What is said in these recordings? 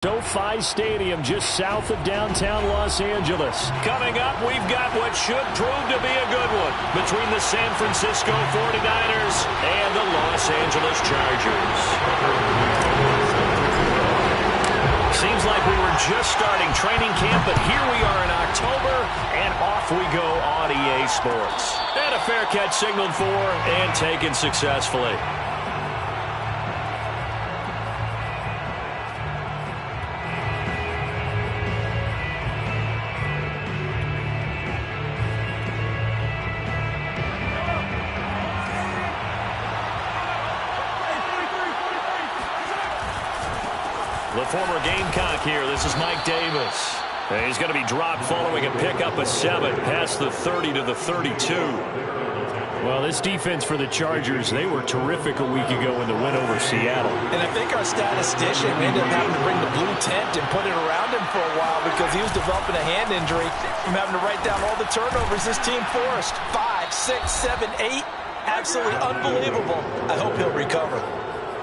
SoFi Stadium just south of downtown Los Angeles. Coming up, we've got what should prove to be a good one between the San Francisco 49ers and the Los Angeles Chargers. Seems like we were just starting training camp, but here we are in October, and off we go on EA Sports. And a fair catch signaled for and taken successfully. The former Gamecock here. This is Mike Davis. And he's going to be dropped following a pickup of 7 past the 30 to the 32. Well, this defense for the Chargers, they were terrific a week ago in the win over Seattle. And I think our statistician ended up having to bring the blue tent and put it around him for a while because he was developing a hand injury from having to write down all the turnovers this team forced. 5, 6, 7, 8. Absolutely unbelievable. I hope he'll recover.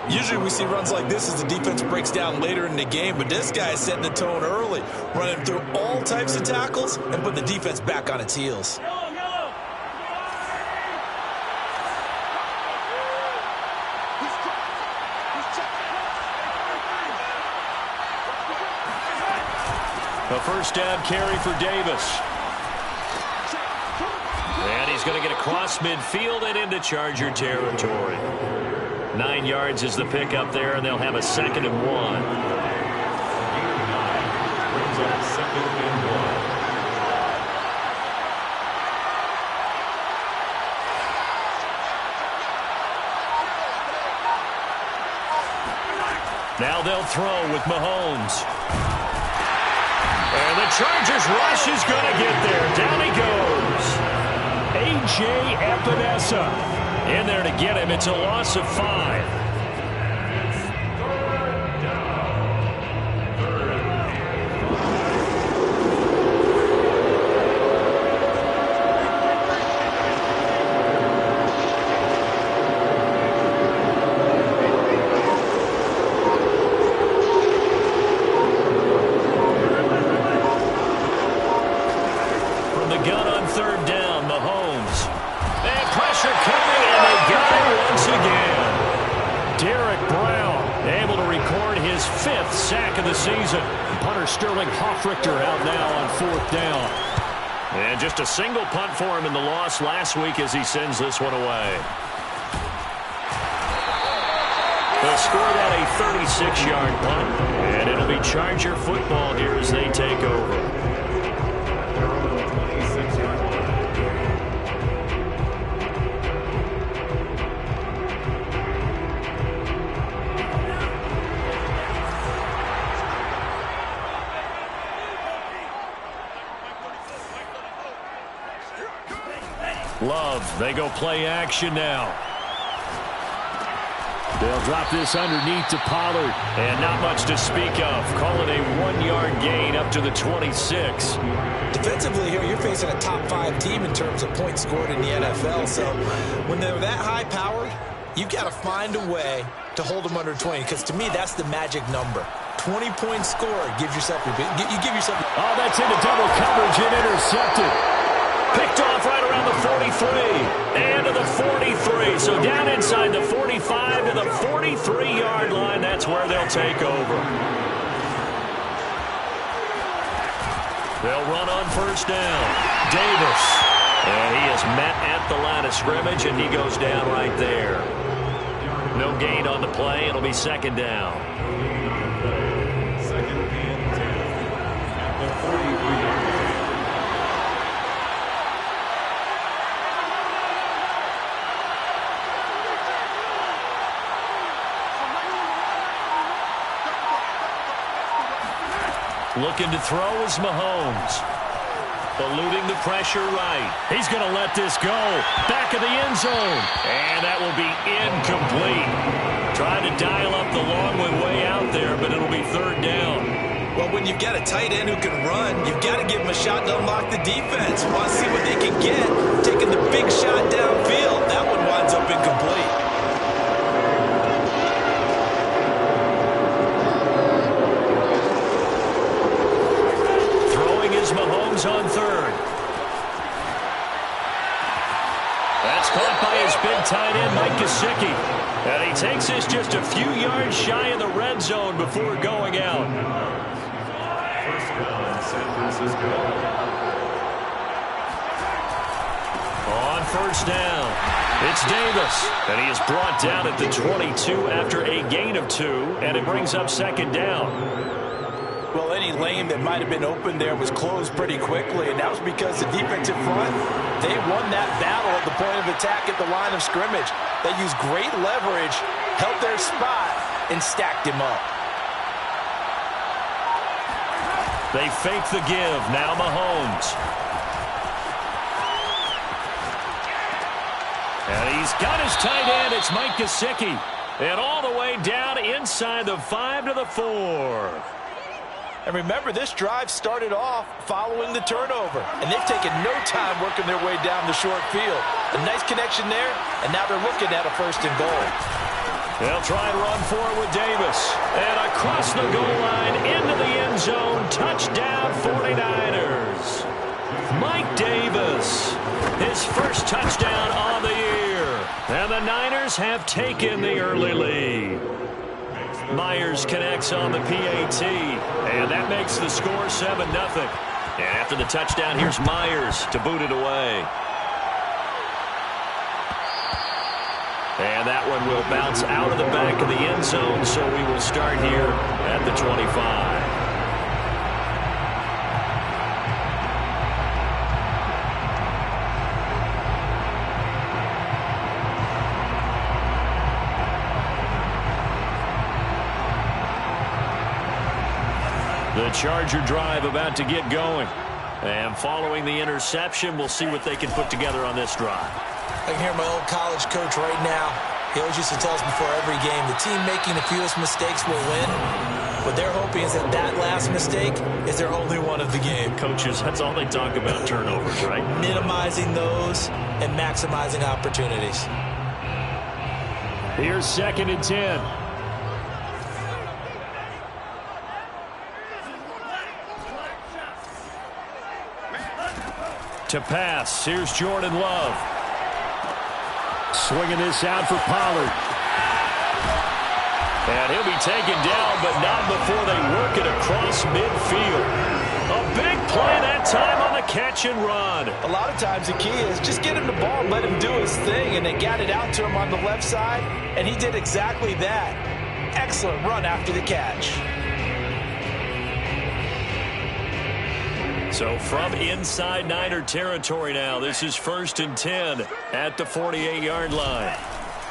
Usually we see runs like this as the defense breaks down later in the game, but this guy is setting the tone early, running through all types of tackles and putting the defense back on its heels. A first down carry for Davis. And he's going to get across midfield and into Charger territory. 9 yards is the pickup there, and they'll have a 2nd and 1. Now they'll throw with Mahomes. And the Chargers rush is going to get there. Down he goes. A.J. Epinesa. In there to get him. It's a loss of 5. From the gun on 3rd down, Mahomes. And pressure coming, and they got it once again. Derek Brown able to record his 5th sack of the season. Punter Sterling Hoffrichter out now on 4th down. And just a single punt for him in the loss last week as he sends this one away. They'll score that a 36-yard punt, and it'll be Charger football here as they take over. Love, they go play action now. They'll drop this underneath to Pollard. And not much to speak of. Call it a 1-yard gain up to the 26. Defensively here, you're facing a top 5 team in terms of points scored in the NFL. So when they're that high-powered, you've got to find a way to hold them under 20. Because to me, that's the magic number. 20 points scored. You give yourself. Oh, that's into double coverage and intercepted. Picked off right around the 43 and to the 43. So down inside the 45 to the 43-yard line. That's where they'll take over. They'll run on 1st down. Davis. And he is met at the line of scrimmage, and he goes down right there. No gain on the play. It'll be 2nd down. Looking to throw is Mahomes. Eluding the pressure right. He's going to let this go. Back of the end zone. And that will be incomplete. Trying to dial up the long one way out there, but it'll be 3rd down. Well, when you've got a tight end who can run, you've got to give him a shot to unlock the defense. Want to see what they can get. Taking the big shot downfield. That one winds up incomplete. Mahomes on third. That's caught by his big tight end, Mike Gesicki. And he takes this just a few yards shy of the red zone before going out. First down, San Francisco. On first down, it's Davis. And he is brought down at the 22 after a gain of 2. And it brings up second down. Well, any lane that might have been open there was closed pretty quickly, and that was because the defensive front, they won that battle at the point of attack at the line of scrimmage. They used great leverage, held their spot, and stacked him up. They fake the give. Now Mahomes. And he's got his tight end. It's Mike Gesicki. And all the way down inside the 5 to the 4. And remember, this drive started off following the turnover. And they've taken no time working their way down the short field. A nice connection there, and now they're looking at a 1st and goal. They'll try and run forward with Davis. And across the goal line, into the end zone. Touchdown, 49ers. Mike Davis, his first touchdown on the year. And the Niners have taken the early lead. Myers connects on the PAT, and that makes the score 7-0. And after the touchdown, here's Myers to boot it away. And that one will bounce out of the back of the end zone, so we will start here at the 25. The Charger drive about to get going. And following the interception, we'll see what they can put together on this drive. I can hear my old college coach right now. He always used to tell us before every game, the team making the fewest mistakes will win. What they're hoping is that that last mistake is their only one of the game. Coaches, that's all they talk about, turnovers, right? Minimizing those and maximizing opportunities. Here's 2nd and 10. To pass, here's Jordan Love. Swinging this out for Pollard. And he'll be taken down, but not before they work it across midfield. A big play that time on the catch and run. A lot of times the key is just get him the ball and let him do his thing, and they got it out to him on the left side, and he did exactly that. Excellent run after the catch. So from inside Niner territory now, this is 1st and 10 at the 48-yard line.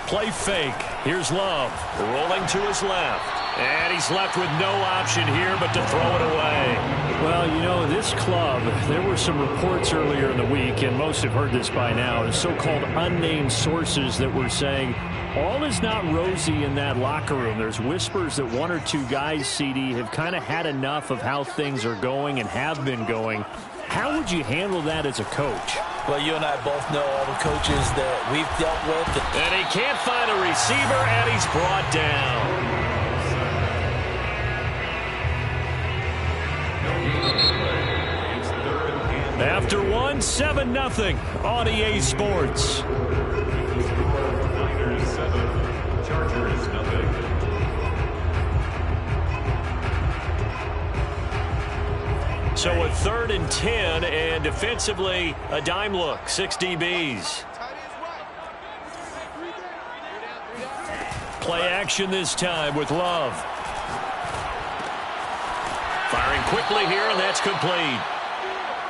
Play fake. Here's Love rolling to his left. And he's left with no option here but to throw it away. Well, you know, this club, there were some reports earlier in the week, and most have heard this by now, the so-called unnamed sources that were saying all is not rosy in that locker room. There's whispers that 1 or 2 guys, CD, have kind of had enough of how things are going and have been going. How would you handle that as a coach? Well, you and I both know all the coaches that we've dealt with. And he can't find a receiver, and he's brought down. After one, 7-0 on EA Sports. Niners 7, Chargers 0. So a 3rd and 10, and defensively, a dime look, 6 DBs. Play action this time with Love. Firing quickly here, and that's complete.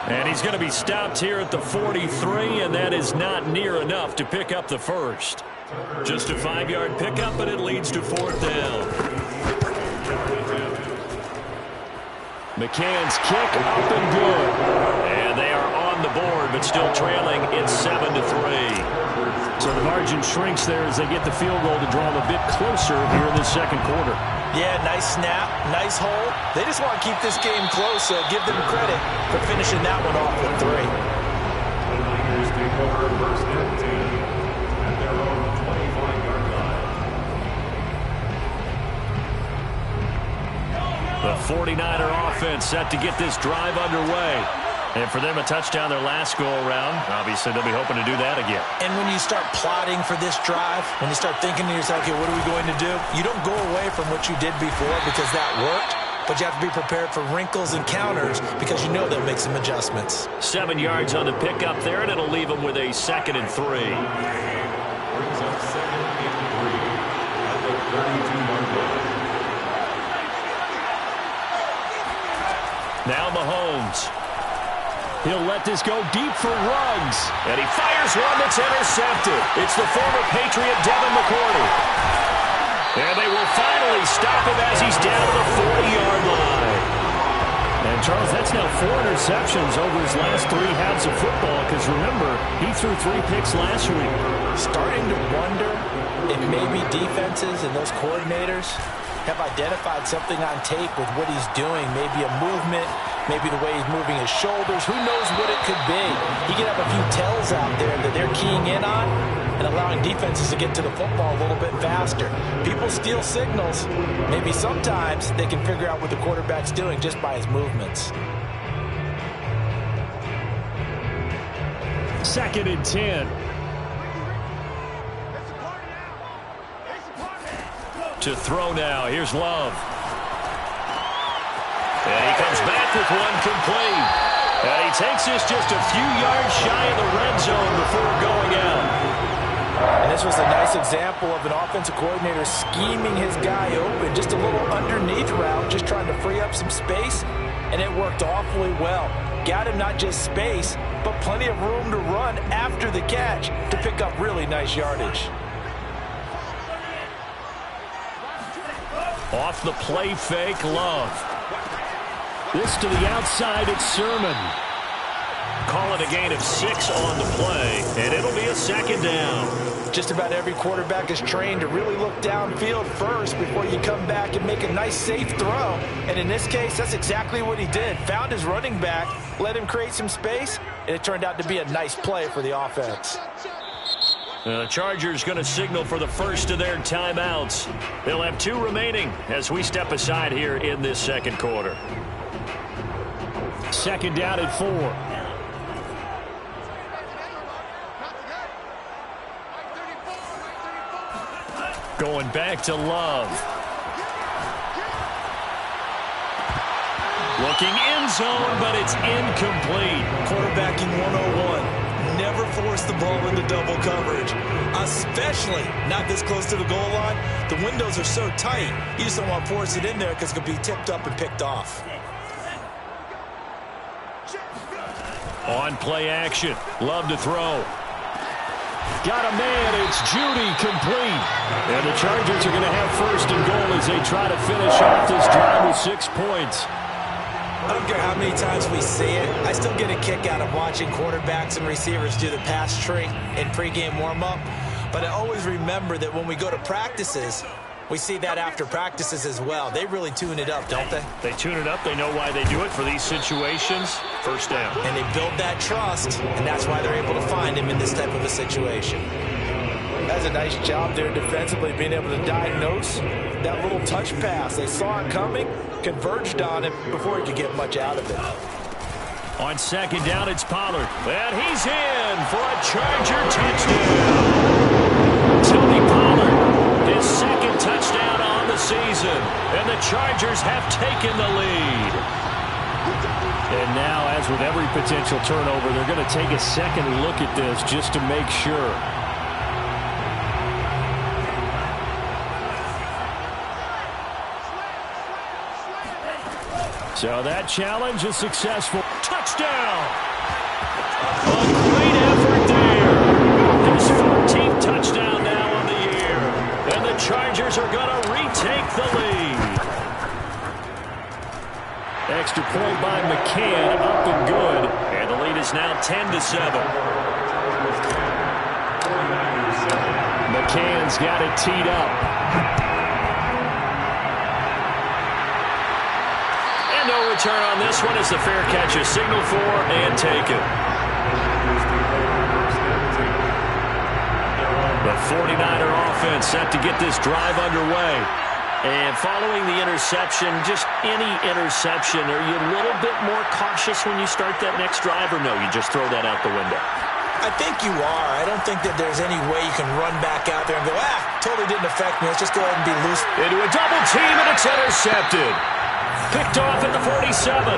And he's going to be stopped here at the 43, and that is not near enough to pick up the first. Just a 5-yard pickup, but it leads to 4th down. McCann's kick up and good. And they are on the board, but still trailing. It's 7-3. So the margin shrinks there as they get the field goal to draw them a bit closer here in the 2nd quarter. Yeah, nice snap, nice hole. They just want to keep this game close, so give them credit for finishing that one off with 3. The Niners take over 1st and 10 at their own 25-yard line. The 49er offense set to get this drive underway. And for them, a touchdown their last go-around. Obviously, they'll be hoping to do that again. And when you start plotting for this drive, when you start thinking to yourself, okay, what are we going to do? You don't go away from what you did before because that worked, but you have to be prepared for wrinkles and counters because you know they'll make some adjustments. 7 yards on the pickup there, and it'll leave them with a 2nd and 3. Brings up 2nd and 3 at the 32-yard line. Now Mahomes. He'll let this go deep for Ruggs. And he fires one that's intercepted. It's the former Patriot Devin McCourty. And they will finally stop him as he's down to the 40-yard line. And, Charles, that's now 4 interceptions over his last 3 halves of football because, remember, he threw 3 picks last week. Starting to wonder if maybe defenses and those coordinators have identified something on tape with what he's doing, maybe a movement, maybe the way he's moving his shoulders. Who knows what it could be? He could have a few tells out there that they're keying in on and allowing defenses to get to the football a little bit faster. People steal signals. Maybe sometimes they can figure out what the quarterback's doing just by his movements. 2nd and 10. To throw now. Here's Love. And he comes back with one complete. And he takes this just a few yards shy of the red zone before going out. And this was a nice example of an offensive coordinator scheming his guy open. Just a little underneath route, just trying to free up some space. And it worked awfully well. Got him not just space, but plenty of room to run after the catch to pick up really nice yardage. Off the play fake, Love. This to the outside, it's Sermon. Call it a gain of 6 on the play, and it'll be a 2nd down. Just about every quarterback is trained to really look downfield first before you come back and make a nice, safe throw. And in this case, that's exactly what he did. Found his running back, let him create some space, and it turned out to be a nice play for the offense. The Chargers going to signal for the first of their timeouts. They'll have 2 remaining as we step aside here in this 2nd quarter. 2nd down at 4. Going back to Love. Looking end zone, but it's incomplete. Quarterbacking 101. Never force the ball into double coverage, especially not this close to the goal line. The windows are so tight, you just don't want to force it in there because it could be tipped up and picked off. On play action, Love to throw. Got a man, it's Judy, complete. And the Chargers are going to have 1st and goal as they try to finish off this drive with 6 points. I don't care how many times we see it. I still get a kick out of watching quarterbacks and receivers do the pass tree in pregame warm-up. But I always remember that when we go to practices, we see that after practices as well. They really tune it up, don't they? They tune it up. They know why they do it for these situations. 1st down. And they build that trust, and that's why they're able to find him in this type of a situation. That's a nice job there defensively, being able to diagnose that little touch pass. They saw it coming, converged on it before he could get much out of it. On 2nd down, it's Pollard. And he's in for a Charger touchdown. Tony Pollard, his 2nd touchdown on the season. And the Chargers have taken the lead. And now, as with every potential turnover, they're going to take a second look at this just to make sure. So that challenge is successful. Touchdown! A great effort there. His 14th touchdown now on the year. And the Chargers are going to retake the lead. Extra point by McCann, up and good. And the lead is now 10-7. McCann's got it teed up. No return on this one as the fair catch is signaled for and taken. The 49er offense set to get this drive underway. And following the interception, just any interception, are you a little bit more cautious when you start that next drive, or no, you just throw that out the window? I think you are. I don't think that there's any way you can run back out there and go, totally didn't affect me. Let's just go ahead and be loose. Into a double team, and it's intercepted. Picked off at the 47.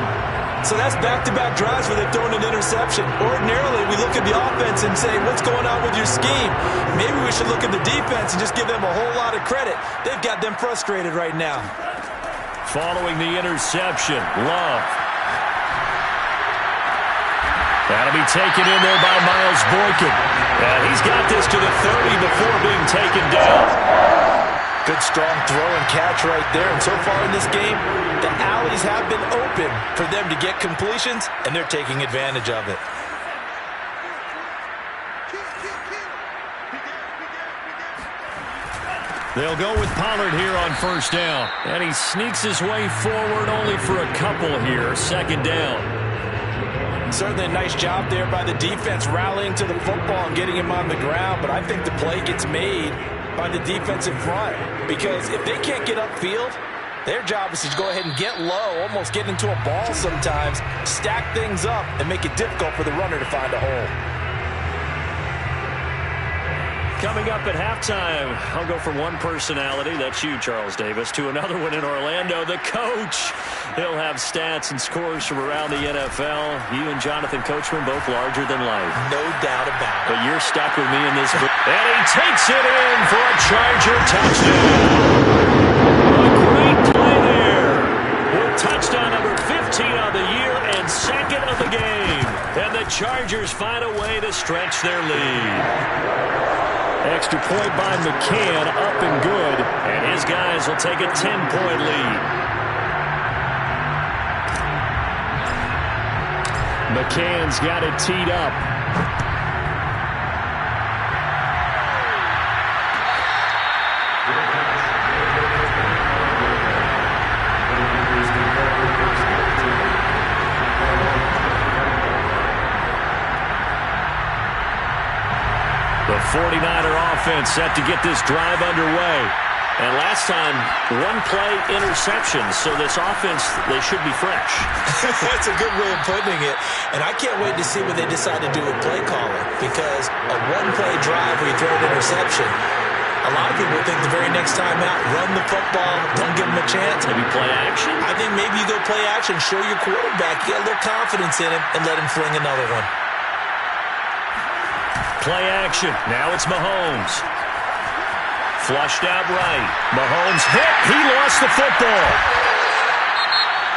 So that's back-to-back drives where they're throwing an interception. Ordinarily, we look at the offense and say, what's going on with your scheme? Maybe we should look at the defense and just give them a whole lot of credit. They've got them frustrated right now. Following the interception, Love. That'll be taken in there by Miles Boykin. And he's got this to the 30 before being taken down. Good, strong throw and catch right there. And so far in this game, the alleys have been open for them to get completions, and they're taking advantage of it. They'll go with Pollard here on first down. And he sneaks his way forward only for a couple here. Second down. Certainly a nice job there by the defense rallying to the football and getting him on the ground, but I think the play gets made by the defensive front, because if they can't get upfield, their job is to go ahead and get low, almost get into a ball sometimes, stack things up, and make it difficult for the runner to find a hole. Coming up at halftime, I'll go from one personality, that's you, Charles Davis, to another one in Orlando, the coach. He'll have stats and scores from around the NFL. You and Jonathan Coachman, both larger than life. No doubt about it. But you're stuck with me in this. And he takes it in for a Charger touchdown. A great play there. With touchdown number 15 on the year and second of the game. And the Chargers find a way to stretch their lead. Extra point by McCann, up and good. And his guys will take a 10-point lead. McCann's got it teed up. The 49er offense set to get this drive underway. And last time, one play interception, so this offense, they should be fresh. That's a good way of putting it. And I can't wait to see what they decide to do with play calling, because a one-play drive where you throw an interception, a lot of people think the very next time out, run the football, don't give them a chance. Maybe play action? I think maybe you go play action, show your quarterback, get a little confidence in him, and let him fling another one. Play action. Now it's Mahomes. Flushed out right. Mahomes hit. He lost the football.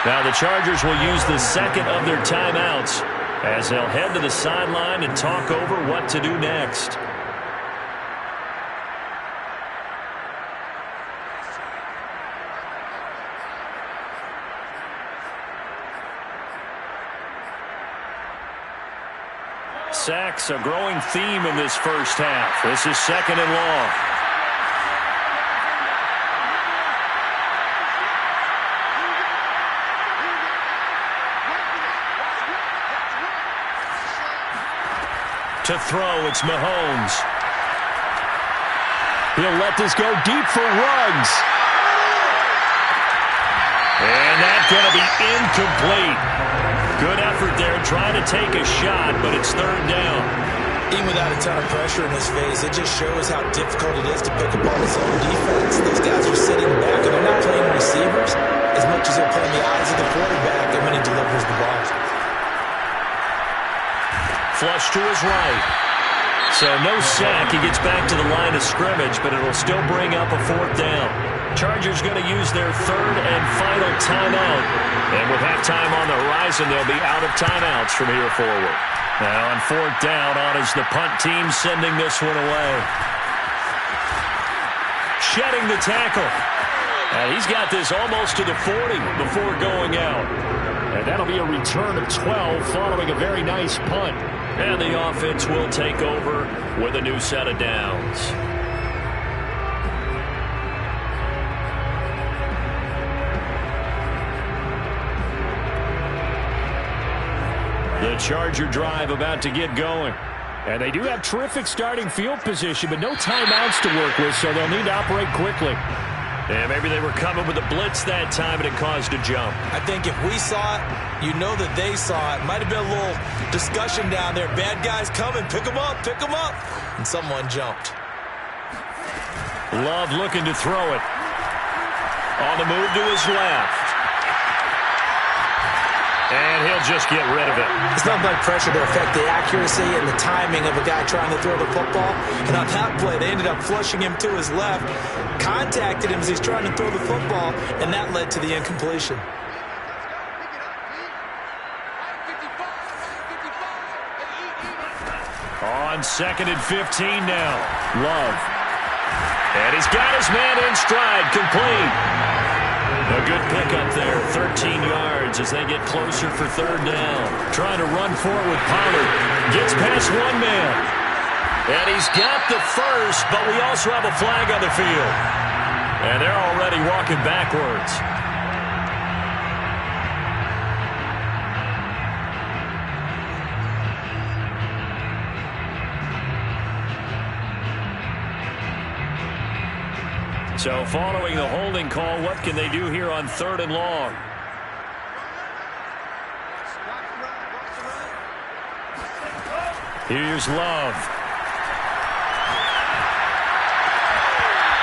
Now the Chargers will use the second of their timeouts as they'll head to the sideline and talk over what to do next. Sacks, a growing theme in this first half. This is second and long. To throw, it's Mahomes. He'll let this go deep for Ruggs. And that's going to be incomplete. Good effort there, trying to take a shot, but it's third down. Even without a ton of pressure in his face, it just shows how difficult it is to pick apart his own defense. Those guys are sitting back, and they're not playing receivers as much as they're playing the eyes of the quarterback and when he delivers the ball. Flush to his right. So no sack. He gets back to the line of scrimmage, but it'll still bring up a fourth down. Chargers going to use their third and final timeout. And with halftime on the horizon, they'll be out of timeouts from here forward. Now on fourth down, on is the punt team sending this one away. Shedding the tackle. And he's got this almost to the 40 before going out. And that'll be a return of 12 following a very nice punt. And the offense will take over with a new set of downs. The Charger drive about to get going. And they do have terrific starting field position, but no timeouts to work with, so they'll need to operate quickly. And maybe they were coming with a blitz that time and it caused a jump. I think if we saw it, you know that they saw it. Might have been a little discussion down there. Bad guys coming. Pick them up. Pick them up. And someone jumped. Love looking to throw it. On the move to his left. And he'll just get rid of it. It's not like pressure to affect the accuracy and the timing of a guy trying to throw the football. And on that play, they ended up flushing him to his left, contacted him as he's trying to throw the football, and that led to the incompletion. On 2nd and 15 now. Love. And he's got his man in stride, complete. A good pickup there, 13 yards as they get closer for 3rd down. Trying to run forward with Pollard. Gets past one man. And he's got the first, but we also have a flag on the field. And they're already walking backwards. So following the holding call, what can they do here on 3rd and long? Here's Love.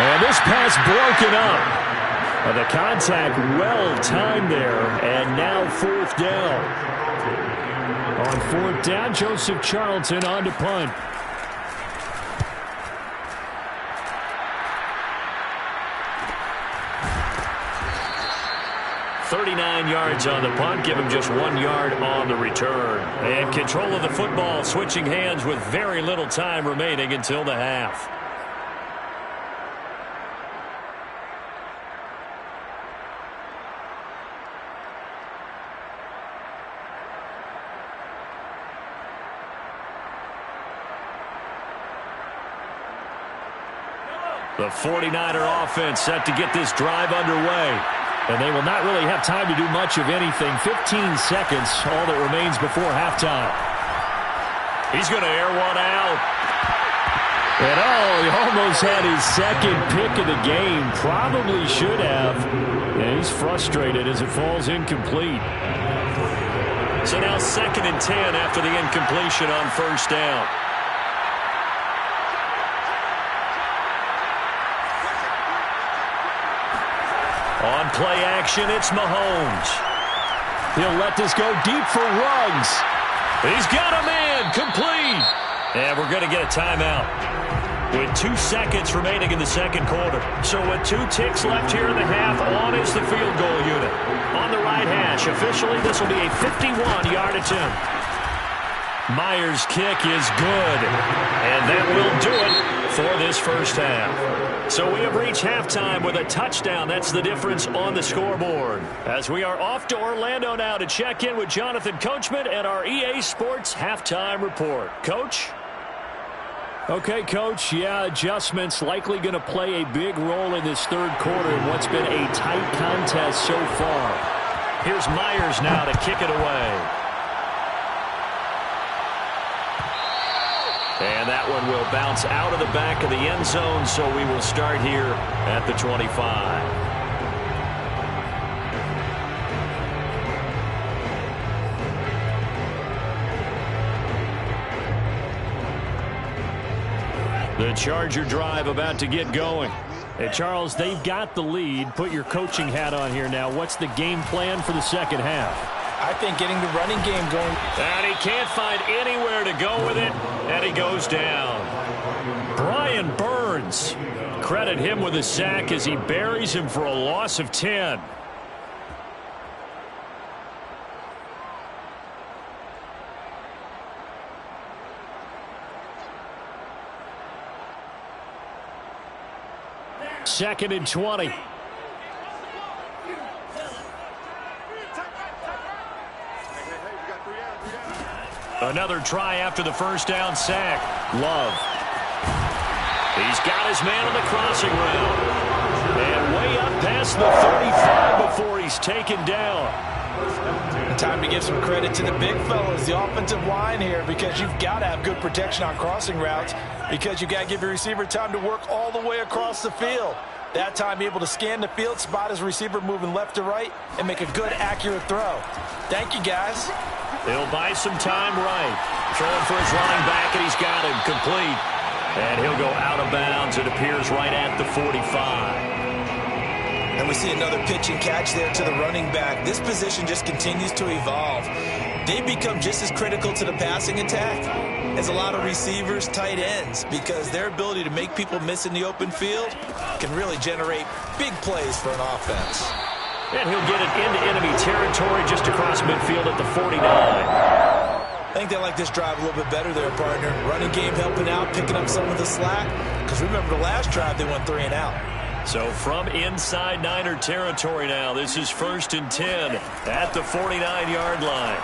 And this pass broken up. The contact well timed there, and now 4th down. On 4th down, Joseph Charlton on to punt. 39 yards on the punt, give him just 1 yard on the return. And control of the football, switching hands with very little time remaining until the half. The 49er offense set to get this drive underway. And they will not really have time to do much of anything. 15 seconds, all that remains before halftime. He's going to air one out. And he almost had his second pick of the game. Probably should have. And he's frustrated as it falls incomplete. So now 2nd and 10 after the incompletion on 1st down. On play action, it's Mahomes. He'll let this go deep for Ruggs. He's got a man, complete. And we're going to get a timeout with 2 seconds remaining in the 2nd quarter. So with 2 ticks left here in the half, on is the field goal unit. On the right hash, officially this will be a 51-yard attempt. Myers' kick is good. And that will do it for this first half. So we have reached halftime with a touchdown. That's the difference on the scoreboard. As we are off to Orlando now to check in with Jonathan Coachman and our EA Sports Halftime Report. Coach? Okay, Coach. Yeah, adjustments likely going to play a big role in this 3rd quarter in what's been a tight contest so far. Here's Myers now to kick it away. And that one will bounce out of the back of the end zone, so we will start here at the 25. The Charger drive about to get going. Hey, Charles, they've got the lead. Put your coaching hat on here now. What's the game plan for the 2nd half? I think getting the running game going. And he can't find anywhere to go with it, and he goes down. Brian Burns. Credit him with a sack as he buries him for a loss of 10. Second and 20. Another try after the 1st down sack. Love. He's got his man on the crossing route. And way up past the 35 before he's taken down. Time to give some credit to the big fellas, the offensive line here, because you've got to have good protection on crossing routes, because you've got to give your receiver time to work all the way across the field. That time able to scan the field, spot his receiver moving left to right, and make a good, accurate throw. Thank you, guys. He'll buy some time right. Throwing for his running back, and he's got him complete. And he'll go out of bounds. It appears right at the 45. And we see another pitch and catch there to the running back. This position just continues to evolve. They become just as critical to the passing attack as a lot of receivers, tight ends, because their ability to make people miss in the open field can really generate big plays for an offense. And he'll get it into enemy territory just across midfield at the 49. I think they like this drive a little bit better there, partner. Running game helping out, picking up some of the slack. Because remember the last drive, they went 3 and out. So from inside Niner territory now, this is 1st and 10 at the 49-yard line.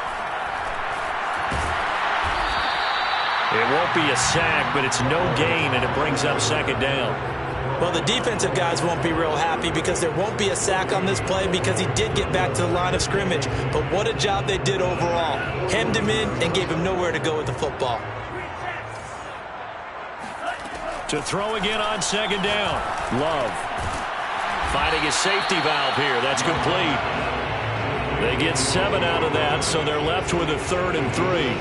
It won't be a sack, but it's no gain, and it brings up 2nd down. Well, the defensive guys won't be real happy because there won't be a sack on this play because he did get back to the line of scrimmage. But what a job they did overall. Hemmed him in and gave him nowhere to go with the football. To throw again on 2nd down. Love. Finding a safety valve here. That's complete. They get 7 out of that, so they're left with a 3rd and 3.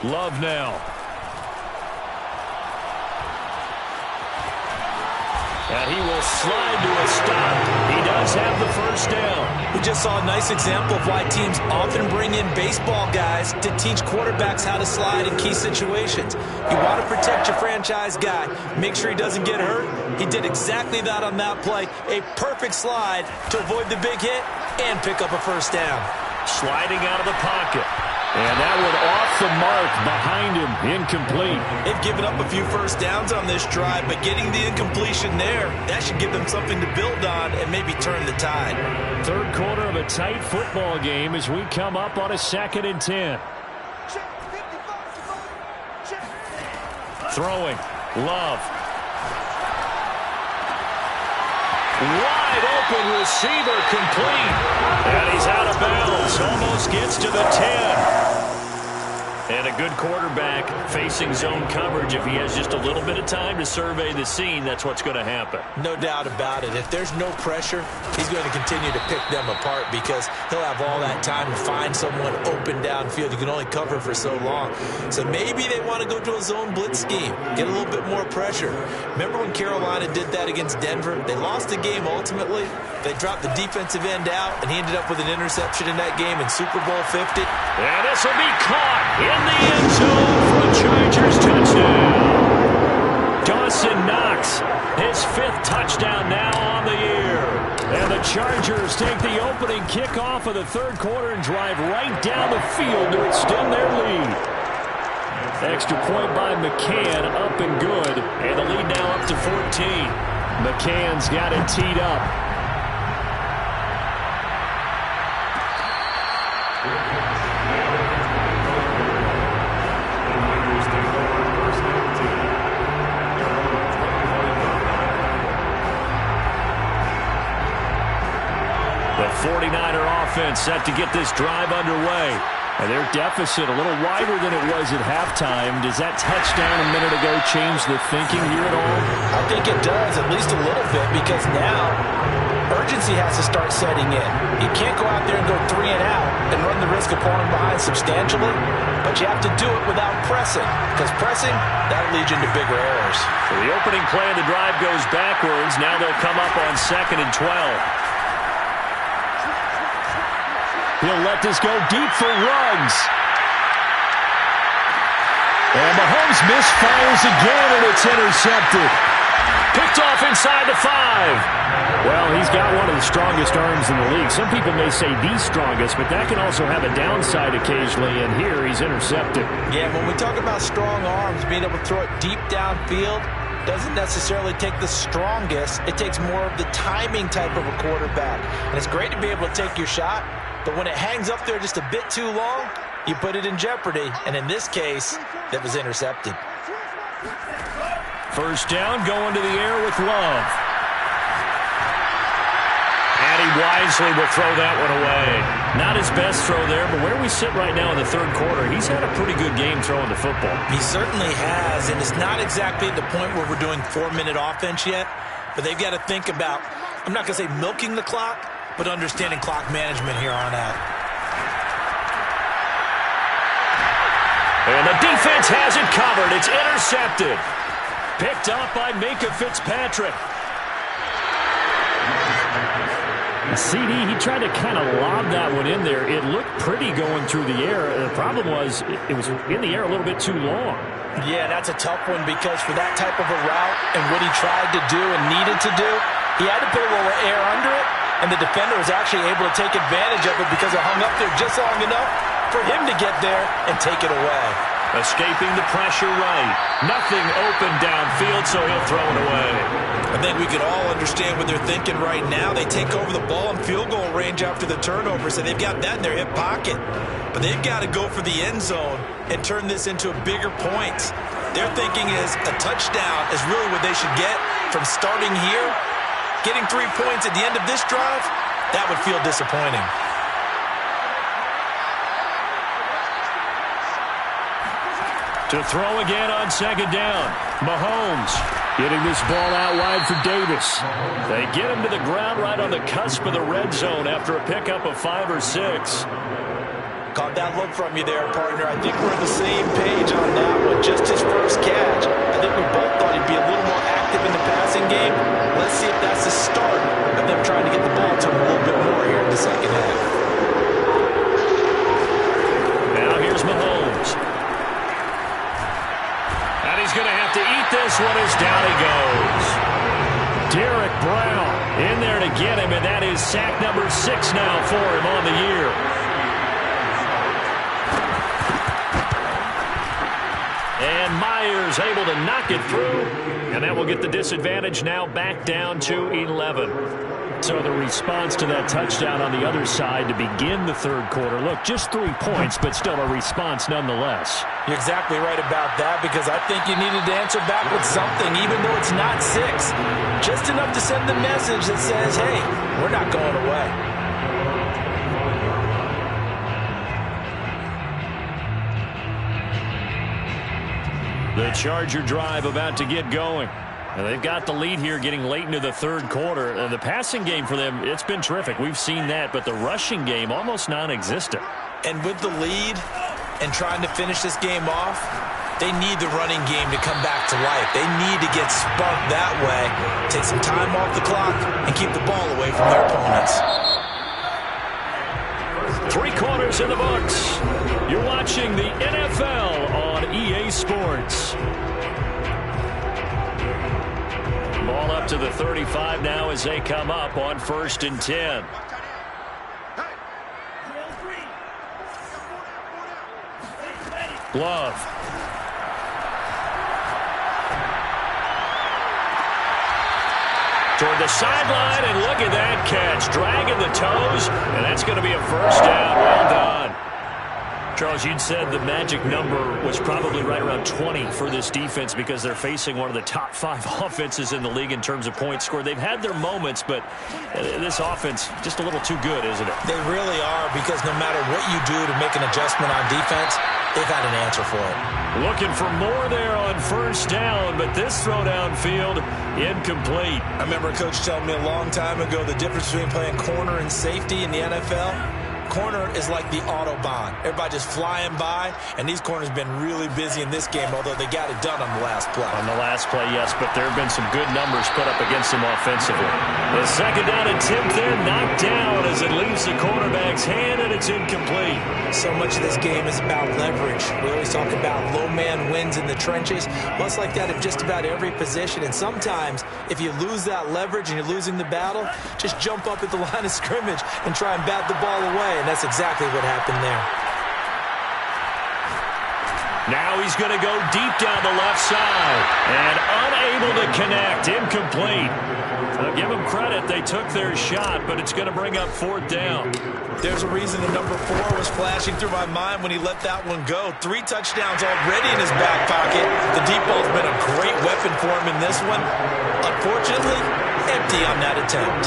Love now. And he will slide to a stop. He does have the 1st down. We just saw a nice example of why teams often bring in baseball guys to teach quarterbacks how to slide in key situations. You want to protect your franchise guy. Make sure he doesn't get hurt. He did exactly that on that play. A perfect slide to avoid the big hit and pick up a 1st down. Sliding out of the pocket. And that one off the mark behind him. Incomplete. They've given up a few 1st downs on this drive, but getting the incompletion there, that should give them something to build on and maybe turn the tide. 3rd quarter of a tight football game as we come up on a 2nd and 10. Throwing. Love. Wide open receiver complete. And he's out of bounds. Almost gets to the 10. And a good quarterback facing zone coverage. If he has just a little bit of time to survey the scene, that's what's going to happen. No doubt about it. If there's no pressure, he's going to continue to pick them apart because he'll have all that time to find someone open downfield. You can only cover for so long. So maybe they want to go to a zone blitz scheme, get a little bit more pressure. Remember when Carolina did that against Denver? They lost the game ultimately. They dropped the defensive end out, and he ended up with an interception in that game in Super Bowl 50. And this will be caught in the end zone for a Chargers touchdown. Dawson Knox, his 5th touchdown now on the year. And the Chargers take the opening kickoff of the 3rd quarter and drive right down the field to extend their lead. Extra point by McCann, up and good. And the lead now up to 14. McCann's got it teed up. The 49er offense set to get this drive underway. And their deficit a little wider than it was at halftime. Does that touchdown a minute ago change the thinking here at all? I think it does, at least a little bit, because now urgency has to start setting in. You can't go out there and go 3 and out and run the risk of falling behind substantially, but you have to do it without pressing, because pressing, that'll lead you into bigger errors. So the opening play of the drive goes backwards. Now they'll come up on 2nd and 12. He'll let this go deep for Ruggs. And Mahomes misfires again, and it's intercepted. Picked off inside the 5. Well, he's got one of the strongest arms in the league. Some people may say the strongest, but that can also have a downside occasionally, and here he's intercepted. Yeah, when we talk about strong arms, being able to throw it deep downfield doesn't necessarily take the strongest. It takes more of the timing type of a quarterback. And it's great to be able to take your shot, but when it hangs up there just a bit too long, you put it in jeopardy. And in this case, that was intercepted. 1st down, going to the air with Love. And he wisely will throw that one away. Not his best throw there, but where we sit right now in the third quarter, he's had a pretty good game throwing the football. He certainly has, and it's not exactly at the point where we're doing 4-minute offense yet, but they've got to think about, I'm not going to say milking the clock, but understanding clock management here on out. And the defense has it covered. It's intercepted. Picked up by Minkah Fitzpatrick. CD, he tried to kind of lob that one in there. It looked pretty going through the air. The problem was it was in the air a little bit too long. Yeah, that's a tough one because for that type of a route and what he tried to do and needed to do, he had to put a little air under it, and the defender was actually able to take advantage of it because it hung up there just long enough for him to get there and take it away. Escaping the pressure right. Nothing open downfield, so he'll throw it away. I think we can all understand what they're thinking right now. They take over the ball in field goal range after the turnover, so they've got that in their hip pocket. But they've got to go for the end zone and turn this into bigger points. Their thinking is a touchdown is really what they should get from starting here. Getting 3 points at the end of this drive, that would feel disappointing. To throw again on second down. Mahomes getting this ball out wide for Davis. They get him to the ground right on the cusp of the red zone after a pickup of 5 or 6. Caught that look from you there, partner. I think we're on the same page on that one. Just his first catch. I think we both thought he'd be a little more active in the passing game. Let's see if that's the start of them trying to get the ball to him a little bit more here in the second half. Now here's Mahomes. And he's going to have to eat this one as down he goes. Derek Brown in there to get him, and that is sack number 6 now for him on the year. And Myers able to knock it through, and that will get the disadvantage now back down to 11. So the response to that touchdown on the other side to begin the third quarter. Look, just 3 points, but still a response nonetheless. You're exactly right about that because I think you needed to answer back with something, even though it's not 6. Just enough to send the message that says, hey, we're not going away. The Charger drive about to get going. And they've got the lead here getting late into the third quarter. And the passing game for them, it's been terrific. We've seen that, but the rushing game almost non-existent. And with the lead and trying to finish this game off, they need the running game to come back to life. They need to get sparked that way, take some time off the clock, and keep the ball away from their opponents. 3 quarters in the books. You're watching the NFL on EA Sports. Ball up to the 35 now as they come up on 1st and 10. Love. Toward the sideline, and look at that catch. Dragging the toes, and that's going to be a first down. Well done. Charles, you'd said the magic number was probably right around 20 for this defense because they're facing one of the top 5 offenses in the league in terms of points scored. They've had their moments, but this offense just a little too good, isn't it? They really are because no matter what you do to make an adjustment on defense, they've had an answer for it. Looking for more there on first down, but this throw downfield incomplete. I remember a coach telling me a long time ago the difference between playing corner and safety in the NFL. Corner is like the Autobahn. Everybody just flying by, and these corners have been really busy in this game, although they got it done on the last play. On the last play, yes, but there have been some good numbers put up against them offensively. The second down attempt there knocked down as it leaves the quarterback's hand, and it's incomplete. So much of this game is about leverage. We always talk about low man wins in the trenches. Well, it's like that in just about every position, and sometimes if you lose that leverage and you're losing the battle, just jump up at the line of scrimmage and try and bat the ball away. And that's exactly what happened there. Now he's going to go deep down the left side. And unable to connect. Incomplete. I'll give them credit. They took their shot, but it's going to bring up 4th down. There's a reason the number 4 was flashing through my mind when he let that one go. 3 touchdowns already in his back pocket. The deep ball's been a great weapon for him in this one. Unfortunately, Empty on that attempt.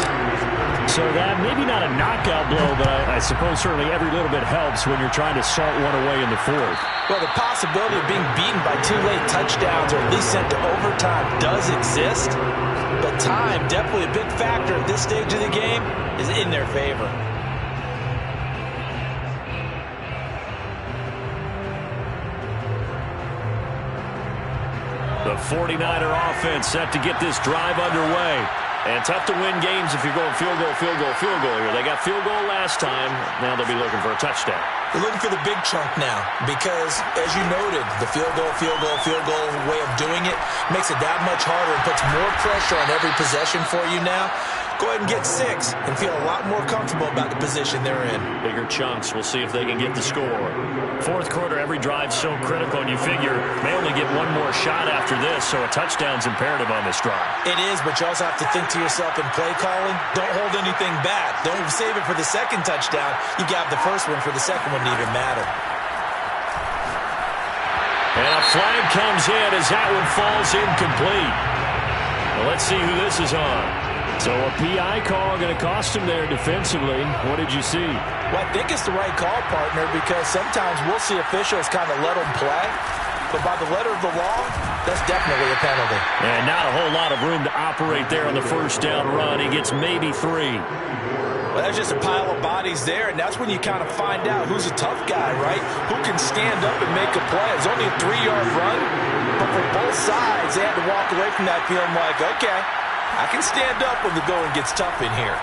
So that maybe not a knockout blow, but I suppose certainly every little bit helps when you're trying to salt one away in the fourth. Well, the possibility of being beaten by 2 late touchdowns or at least sent to overtime does exist, but time, definitely a big factor at this stage of the game, is in their favor. The 49er offense set to get this drive underway. And tough to win games if you're going field goal, field goal, field goal here. They got field goal last time. Now they'll be looking for a touchdown. They're looking for the big chunk now because, as you noted, the field goal way of doing it makes it that much harder and puts more pressure on every possession for you now. Go ahead and get 6 and feel a lot more comfortable about the position they're in. Bigger chunks. We'll see if they can get the score. Fourth quarter, every drive's so critical, and you figure may only get one more shot after this, so a touchdown's imperative on this drive. It is, but you also have to think to yourself in play calling, don't hold anything back. Don't save it for the second touchdown. You got the first one for the second one to even matter. And a flag comes in as that one falls incomplete. Well, let's see who this is on. So a PI call going to cost him there defensively. What did you see? Well, I think it's the right call, partner, because sometimes we'll see officials kind of let them play. But by the letter of the law, that's definitely a penalty. And not a whole lot of room to operate there on the first down run. He gets maybe 3. Well, that's just a pile of bodies there, and that's when you kind of find out who's a tough guy, right? Who can stand up and make a play. It's only a 3-yard run, but for both sides, they had to walk away from that feeling like, okay, I can stand up when the going gets tough in here.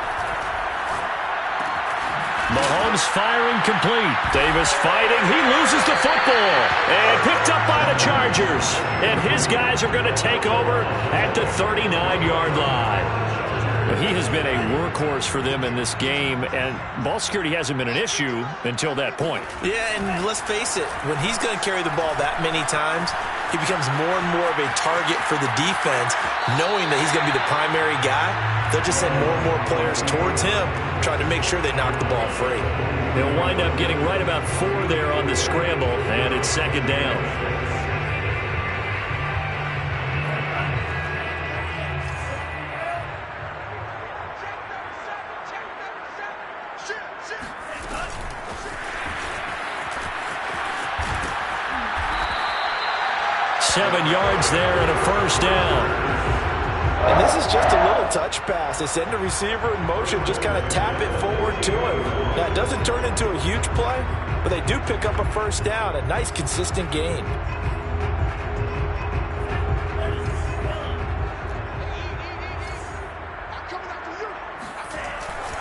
Mahomes firing complete. Davis fighting. He loses the football. And picked up by the Chargers. And his guys are going to take over at the 39-yard line. He has been a workhorse for them in this game, and ball security hasn't been an issue until that point. Yeah, and let's face it, when he's going to carry the ball that many times, he becomes more and more of a target for the defense, knowing that he's going to be the primary guy. They'll just send more and more players towards him, trying to make sure they knock the ball free. They'll wind up getting right about 4 there on the scramble, and it's second down. Seven yards there and a first down. And this is just a little touch pass. They send the receiver in motion, just kind of tap it forward to him. Now, it doesn't turn into a huge play, but they do pick up a first down, a nice, consistent gain.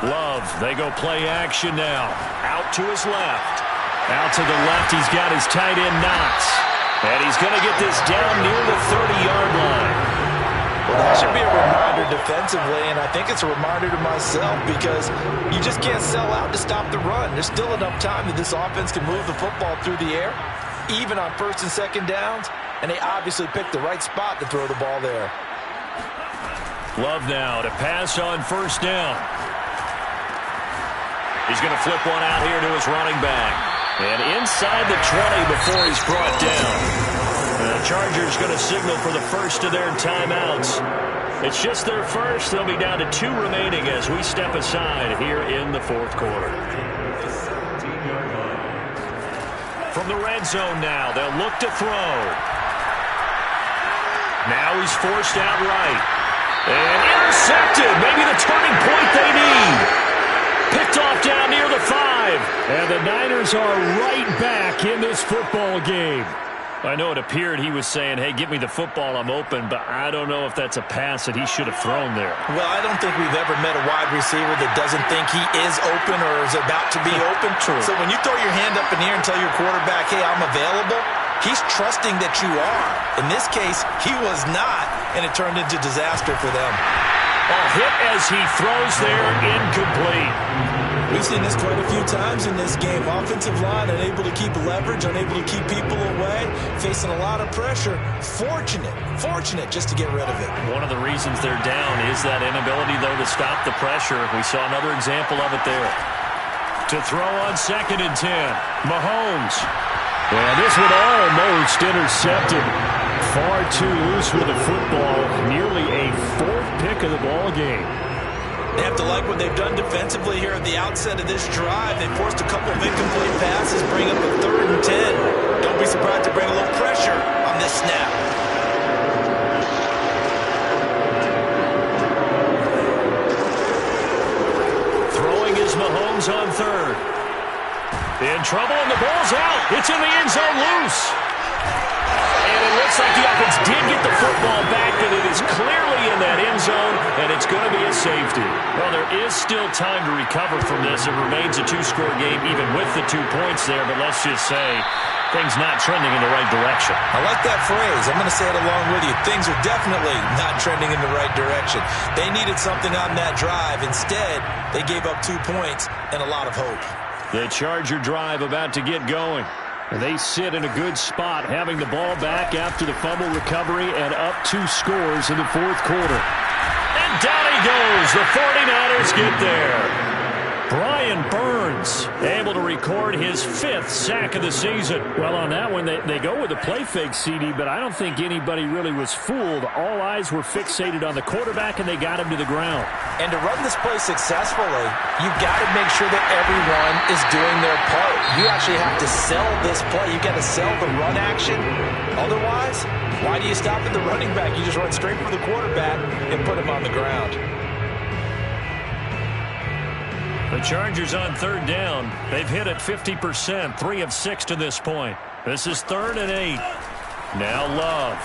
Love, they go play action now. Out to his left. Out to the left, he's got his tight end Knox. And he's going to get this down near the 30-yard line. Well, that should be a reminder defensively, and I think it's a reminder to myself because you just can't sell out to stop the run. There's still enough time that this offense can move the football through the air, even on first and second downs, and they obviously picked the right spot to throw the ball there. Love now to pass on first down. He's going to flip one out here to his running back. And inside the 20 before he's brought down. The Chargers going to signal for the first of their timeouts. It's just their first. They'll be down to 2 remaining as we step aside here in the fourth quarter. From the red zone now, they'll look to throw. Now he's forced out right. And intercepted. Maybe the turning point they need. Picked off down near the 5. And the Niners are right back in this football game. I know it appeared he was saying, hey, give me the football, I'm open, but I don't know if that's a pass that he should have thrown there. Well, I don't think we've ever met a wide receiver that doesn't think he is open or is about to be open. True. So when you throw your hand up in the air and tell your quarterback, hey, I'm available, he's trusting that you are. In this case, he was not, and it turned into disaster for them. A hit as he throws there, incomplete. We've seen this quite a few times in this game. Offensive line unable to keep leverage, unable to keep people away, facing a lot of pressure. Fortunate just to get rid of it. One of the reasons they're down is that inability, though, to stop the pressure. We saw another example of it there. To throw on 2nd and 10, Mahomes. Well, this one almost intercepted. Far too loose with the football. Nearly a 4th pick of the ball game. They have to like what they've done defensively here at the outset of this drive. They forced a couple of incomplete passes, bring up a 3rd and 10. Don't be surprised to bring a little pressure on this snap. Throwing is Mahomes on 3rd. In trouble, and the ball's out. It's in the end zone loose. And it looks like the offense did get the football back, and it is clearly in that end zone, and it's going to be a safety. Well, there is still time to recover from this. It remains a 2-score game, even with the 2 points there, but let's just say things not trending in the right direction. I like that phrase. I'm going to say it along with you. Things are definitely not trending in the right direction. They needed something on that drive. Instead, they gave up 2 points and a lot of hope. The Charger drive about to get going. They sit in a good spot, having the ball back after the fumble recovery and up 2 scores in the 4th quarter. And down he goes. The 49ers get there. Brian Burns able to record his 5th sack of the season. Well, on that one, they go with a play fake, CD, but I don't think anybody really was fooled. All eyes were fixated on the quarterback, and they got him to the ground. And to run this play successfully, you've got to make sure that everyone is doing their part. You actually have to sell this play. You've got to sell the run action. Otherwise, why do you stop at the running back? You just run straight for the quarterback and put him on the ground. The Chargers on 3rd down. They've hit it 50%, 3 of 6 to this point. This is 3rd and 8. Now Love.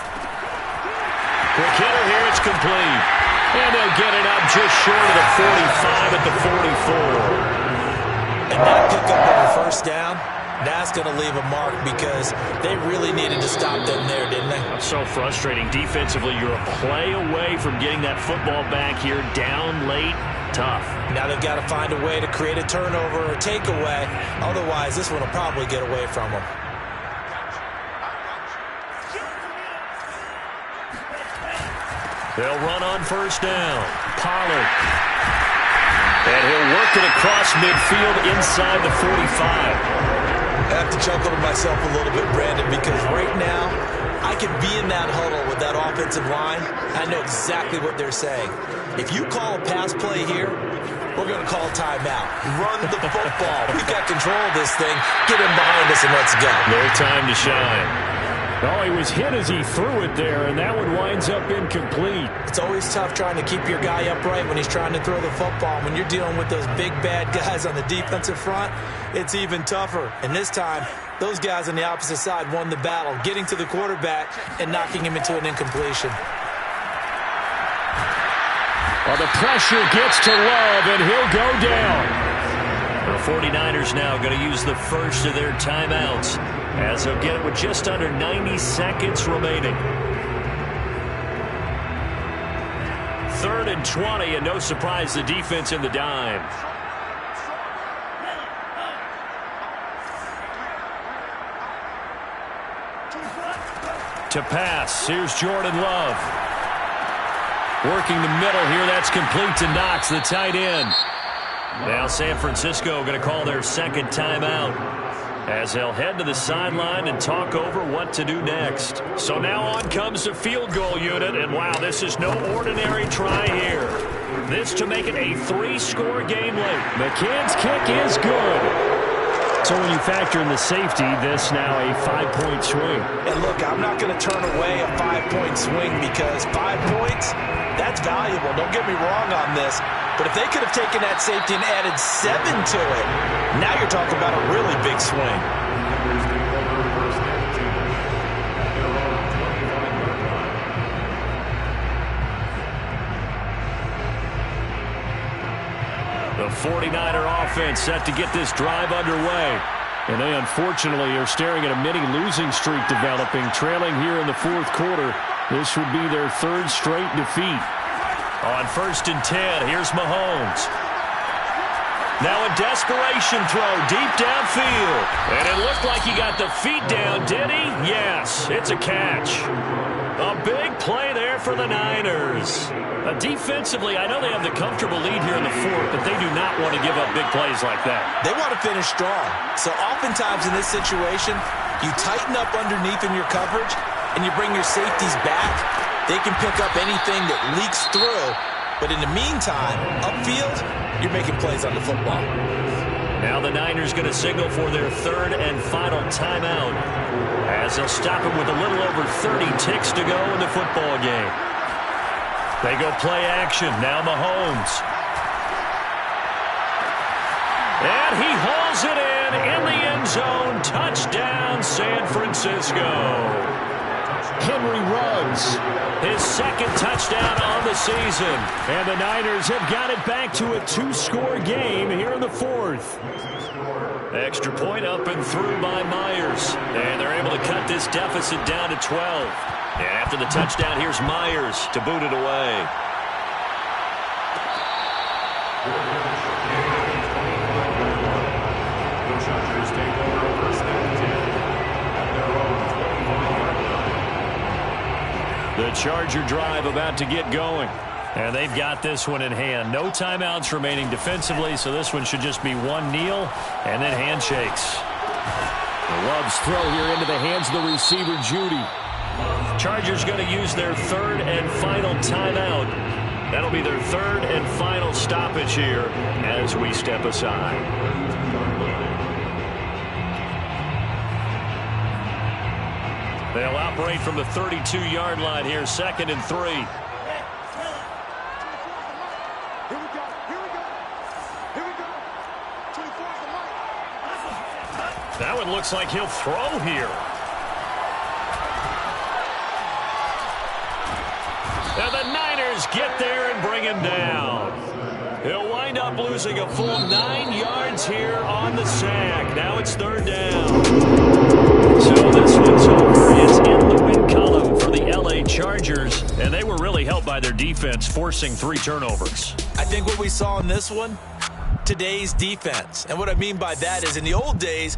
Quick hitter here, it's complete. And they'll get it up just short of the 45 at the 44. And that pickup of a 1st down, that's going to leave a mark because they really needed to stop them there, didn't they? So frustrating. Defensively, you're a play away from getting that football back here, down late. Tough. Now they've got to find a way to create a turnover or takeaway. Otherwise, this one will probably get away from them. They'll run on 1st down. Pollard. And he'll work it across midfield inside the 45. I have to chuckle to myself a little bit, Brandon, because right now I could be in that huddle with that offensive line. I know exactly what they're saying. If you call a pass play here, we're going to call a timeout. Run the football. We've got control of this thing. Get him behind us and let's go. No time to shine. Oh, he was hit as he threw it there, and that one winds up incomplete. It's always tough trying to keep your guy upright when he's trying to throw the football. When you're dealing with those big, bad guys on the defensive front, it's even tougher. And this time, those guys on the opposite side won the battle, getting to the quarterback and knocking him into an incompletion. Well, the pressure gets to Love, and he'll go down. The 49ers now going to use the first of their timeouts as they'll get it with just under 90 seconds remaining. 3rd and 20, and no surprise, the defense in the dime. To pass, here's Jordan Love. Working the middle here, that's complete to Knox, the tight end. Now San Francisco going to call their 2nd timeout as they'll head to the sideline and talk over what to do next. So now on comes the field goal unit, and wow, this is no ordinary try here. This to make it a 3-score game late. McCann's kick is good. So when you factor in the safety, this now a 5-point swing. And look, I'm not going to turn away a 5-point swing because 5 points, that's valuable. Don't get me wrong on this. But if they could have taken that safety and added 7 to it, now you're talking about a really big swing. The 49er offense set to get this drive underway. And they unfortunately are staring at a mini losing streak developing, trailing here in the 4th quarter. This would be their 3rd straight defeat. On 1st and 10, here's Mahomes. Now a desperation throw deep downfield. And it looked like he got the feet down, did he? Yes, it's a catch. A big play there for the Niners. Defensively, I know they have the comfortable lead here in the 4th, but they do not want to give up big plays like that. They want to finish strong. So oftentimes in this situation, you tighten up underneath in your coverage, and you bring your safeties back. They can pick up anything that leaks through But in the meantime, upfield, you're making plays on the football. Now the Niners going to signal for their third and final timeout as they'll stop it with a little over 30 ticks to go in the football game. They go play action. Now Mahomes. And he hauls it in the end zone. Touchdown, San Francisco. Henry runs his second touchdown on the season. And the Niners have got it back to a 2-score game here in the fourth. Extra point up and through by Myers. And they're able to cut this deficit down to 12. And after the touchdown, here's Myers to boot it away. The Chargers take over first and 10 at their own 21-yard line. The Charger drive about to get going. And they've got this one in hand. No timeouts remaining defensively, so this one should just be one kneel and then handshakes. The Love's throw here into the hands of the receiver, Judy. Chargers going to use their third and final timeout. That'll be their third and final stoppage here as we step aside. They'll operate from the 32-yard line here, 2nd and 3. That one looks like he'll throw here. And the Niners get there and bring him down. He'll wind up losing a full 9 yards here on the sack. Now it's 3rd down. So this one's over. It's in the win column for the L.A. Chargers, and they were really helped by their defense, forcing 3 turnovers. I think what we saw in this one, today's defense. And what I mean by that is in the old days,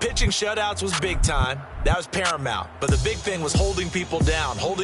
pitching shutouts was big time. That was paramount. But the big thing was holding people down, holding